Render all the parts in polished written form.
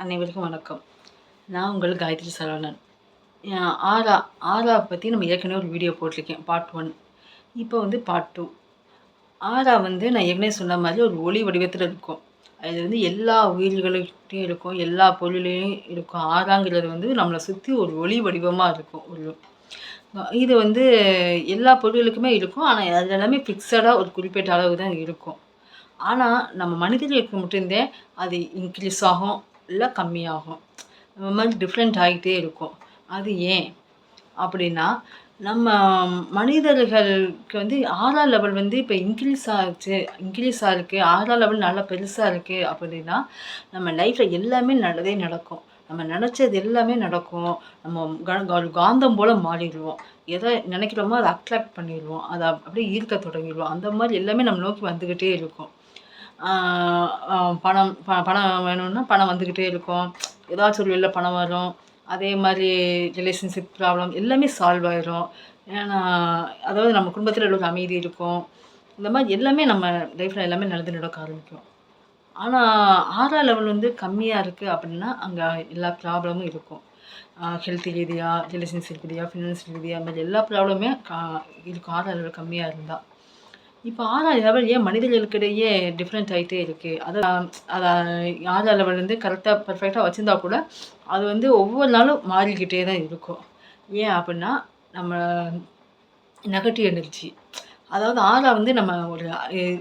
அனைவருக்கும் வணக்கம். நான் உங்கள் காயத்ரி சரவணன். ஆரா ஆரா பற்றி நம்ம ஏற்கனவே ஒரு வீடியோ போட்டிருக்கேன், பார்ட் 1. இப்போ வந்து பார்ட் 2. ஆரா வந்து நான் ஏற்கனவே சொன்ன மாதிரி ஒரு ஒளி வடிவத்தில் இருக்கும். அது வந்து எல்லா உயிர்கள்கிட்டையும் இருக்கும், எல்லா பொருள்லேயும் இருக்கும். ஆராங்கிறது வந்து நம்மளை சுற்றி ஒரு ஒளி வடிவமாக இருக்கும். இது வந்து எல்லா பொருளுக்குமே இருக்கும். ஆனால் அது எல்லாமே ஃபிக்ஸடாக ஒரு குறிப்பிட்ட அளவு தான் இருக்கும். ஆனால் நம்ம மனிதர்களுக்கு மட்டும்தான் அது இன்க்ரீஸ் ஆகும், இல்லை கம்மியாகும். இந்த மாதிரி டிஃப்ரெண்ட் ஆகிட்டே இருக்கும். அது ஏன் அப்படின்னா, நம்ம மனிதர்களுக்கு வந்து ஆறா லெவல் வந்து இப்போ இன்க்ரீஸ் ஆகிருக்கு. ஆறா லெவல் நல்லா பெருசாக இருக்குது அப்படின்னா, நம்ம லைஃப்பில் எல்லாமே நல்லதே நடக்கும். நம்ம நினச்சது எல்லாமே நடக்கும். நம்ம ஒரு காந்தம் போல் மாறிடுவோம். எதை நினைக்கிறோமோ அதை அட்ராக்ட் பண்ணிடுவோம். அதை அப்படியே ஈர்க்க தொடங்கிடுவோம். அந்த மாதிரி எல்லாமே நம்ம நோக்கி வந்துக்கிட்டே இருக்கும். பணம் வேணும்னா பணம் வந்துக்கிட்டே இருக்கும். ஏதாச்சும் ஒரு வெளில பணம் வரும். அதே மாதிரி ரிலேஷன்ஷிப் ப்ராப்ளம் எல்லாமே சால்வ் ஆயிரும். ஏன்னா அதாவது நம்ம குடும்பத்தில் ஒரு அமைதி இருக்கும். இந்த மாதிரி எல்லாமே நம்ம லைஃப்பில் எல்லாமே நல்லது நடக்க ஆரம்பிக்கும். ஆனால் ஆறா லெவல் வந்து கம்மியாக இருக்குது அப்படின்னா அங்கே எல்லா ப்ராப்ளமும் இருக்கும். ஹெல்த் ரீதியாக, ரிலேஷன்ஷிப் ரீதியாக, ஃபினான்ஷியல் ரீதியாக, அந்த மாதிரி எல்லா ப்ராப்ளமே இருக்கும் ஆறா லெவல் கம்மியாக இருந்தால். இப்போ 6ஆம் லெவல் ஏன் மனிதர்களுக்கிடையே டிஃப்ரெண்ட் ஆகிட்டே இருக்குது. அதை 6ஆம் லெவல் வந்து கரெக்டாக பர்ஃபெக்டாக வச்சுருந்தா கூட அது வந்து ஒவ்வொரு நாளும் மாறிக்கிட்டே தான் இருக்கும். ஏன் அப்படின்னா நம்ம நெகட்டிவ் எனர்ஜி, அதாவது ஆறா வந்து நம்ம ஒரு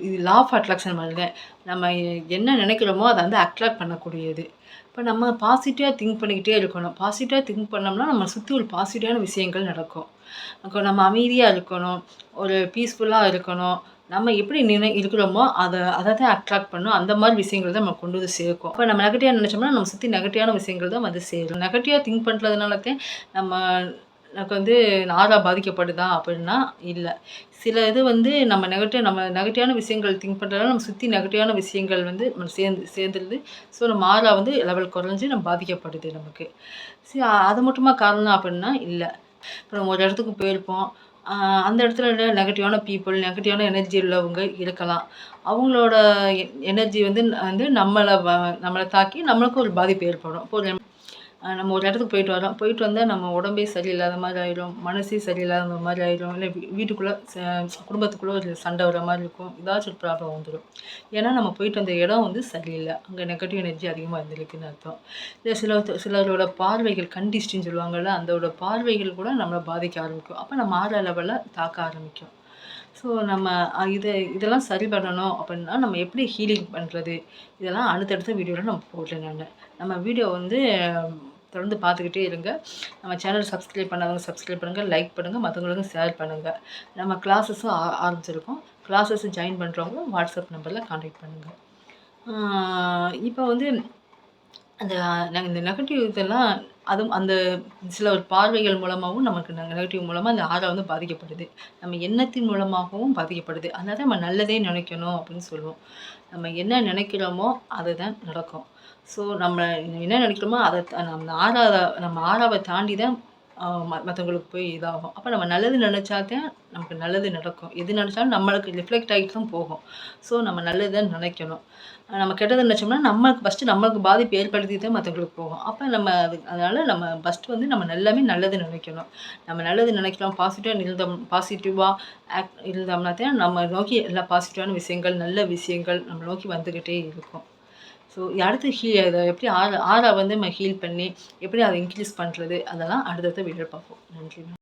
இது லா ஆஃப் அட்ராக்ஷன் மாதிரி தான். நம்ம என்ன நினைக்கிறோமோ அதை வந்து அட்ராக்ட் பண்ணக்கூடியது. இப்போ நம்ம பாசிட்டிவாக திங்க் பண்ணிக்கிட்டே இருக்கணும். பாசிட்டிவாக திங்க் பண்ணோம்னா நம்ம சுற்றி ஒரு பாசிட்டிவான விஷயங்கள் நடக்கும். அப்போ நம்ம அமைதியாக இருக்கணும், ஒரு பீஸ்ஃபுல்லாக இருக்கணும். நம்ம எப்படி இருக்கிறோமோ அதை தான் அட்ராக்ட் பண்ணும். அந்த மாதிரி விஷயங்கள் தான் நம்ம கொண்டு வந்து சேர்க்கும். அப்போ நம்ம நெகட்டிவாக நினச்சோம்னா நம்ம சுற்றி நெகட்டிவான விஷயங்கள் தான் வந்து சேரும். நெகட்டிவாக திங்க் பண்ணுறதுனால தான் எனக்கு வந்து ஆறா பாதிக்கப்படுதா அப்படின்னா இல்லை. சில இது வந்து நம்ம நெகட்டிவான விஷயங்கள் திங்க் பண்ணுறதுனால நம்ம சுற்றி நெகட்டிவான விஷயங்கள் வந்து நம்ம சேர்ந்துருது. ஸோ நம்ம ஆறா வந்து லெவல் குறைஞ்சி நம்ம பாதிக்கப்படுது நமக்கு. சரி, அது மட்டுமா காரணம் அப்படின்னா இல்லை. இப்போ நம்ம ஒரு இடத்துக்கு போயிருப்போம். அந்த இடத்துல நெகட்டிவான பீப்புள், நெகட்டிவான எனர்ஜி உள்ளவங்க இருக்கலாம். அவங்களோட எனர்ஜி வந்து நம்மளை தாக்கி நம்மளுக்கும் ஒரு பாதிப்பு ஏற்படும். இப்போ நம்ம ஒரு இடத்துக்கு போயிட்டு வரோம். போயிட்டு வந்தால் நம்ம உடம்பே சரியில்லாத மாதிரி ஆயிடும், மனசே சரியில்லாத மாதிரி ஆயிடும். இல்லை வீட்டுக்குள்ளே குடும்பத்துக்குள்ளே ஒரு சண்டை வர மாதிரி இருக்கும். ஏதாச்சும் ஒரு ப்ராப்ளம் வந்துடும். ஏன்னா நம்ம போயிட்டு வந்த இடம் வந்து சரியில்லை. அங்கே நெகட்டிவ் எனர்ஜி அதிகமாக இருந்திருக்குன்னு அர்த்தம். இல்லை சிலரோட பார்வைகள் கண்டிஸ்டின்னு சொல்லுவாங்கள்ல, அதோட பார்வைகள் கூட நம்மளை பாதிக்க ஆரம்பிக்கும். அப்போ நம்ம 6ஆம் லெவலில் தாக்க ஆரம்பிக்கும். ஸோ நம்ம இதெல்லாம் சரி பண்ணணும் அப்படின்னா நம்ம எப்படி ஹீலிங் பண்ணுறது, இதெல்லாம் அடுத்தடுத்த வீடியோவில் நம்ம போடுறேன் நான். நம்ம வீடியோ வந்து தொடர்ந்து பார்த்துக்கிட்டே இருங்க. நம்ம சேனல் சப்ஸ்கிரைப் பண்ணாதவங்க சப்ஸ்கிரைப் பண்ணுங்கள், லைக் பண்ணுங்கள், மற்றவங்களுக்கும் ஷேர் பண்ணுங்கள். நம்ம கிளாஸஸும் ஆரம்பிச்சிருக்கோம். கிளாஸஸ் ஜாயின் பண்ணுறவங்க வாட்ஸ்அப் நம்பரில் கான்டாக்ட் பண்ணுங்கள். இப்போ வந்து இந்த நெகட்டிவ் இதெல்லாம் அதுவும் அந்த சில ஒரு பார்வைகள் மூலமாகவும் நமக்கு நெகட்டிவ் மூலமாக அந்த ஆறா வந்து பாதிக்கப்படுது. நம்ம எண்ணத்தின் மூலமாகவும் பாதிக்கப்படுது. அதனால நம்ம நல்லதே நினைக்கணும் அப்படின்னு சொல்லுவோம். நம்ம என்ன நினைக்கிறோமோ அதுதான் நடக்கும். ஸோ நம்ம என்ன நினைக்கிறோமோ அதை நம்ம ஆறாவை தாண்டி தான் மற்றவங்களுக்கு போய் இதாகும். அப்போ நம்ம நல்லது நினச்சா தான் நமக்கு நல்லது நடக்கும். எது நினச்சாலும் நம்மளுக்கு ரிஃப்ளெக்ட் ஆகிட்டு தான் போகும். ஸோ நம்ம நல்லது தான் நினைக்கணும். நம்ம கெட்டது நினச்சோம்னா நம்மளுக்கு பாதிப்பு ஏற்படுத்தி தான் மற்றவங்களுக்கு போகும். அப்போ அதனால் நம்ம ஃபஸ்ட்டு வந்து நம்ம எல்லாமே நல்லது நினைக்கணும். நம்ம நல்லது நினைக்கலாம், பாசிட்டிவாக இருந்தோம்னா தான் நம்ம நோக்கி எல்லா பாசிட்டிவான விஷயங்கள், நல்ல விஷயங்கள் நம்ம நோக்கி வந்துக்கிட்டே இருக்கும். ஸோ அடுத்து அதை எப்படி ஆறா வந்து நம்ம ஹீல் பண்ணி எப்படி அதை இன்க்ரீஸ் பண்ணுறது, அதெல்லாம் அடுத்தடுத்த வீடியோவில் பார்ப்போம். நன்றி.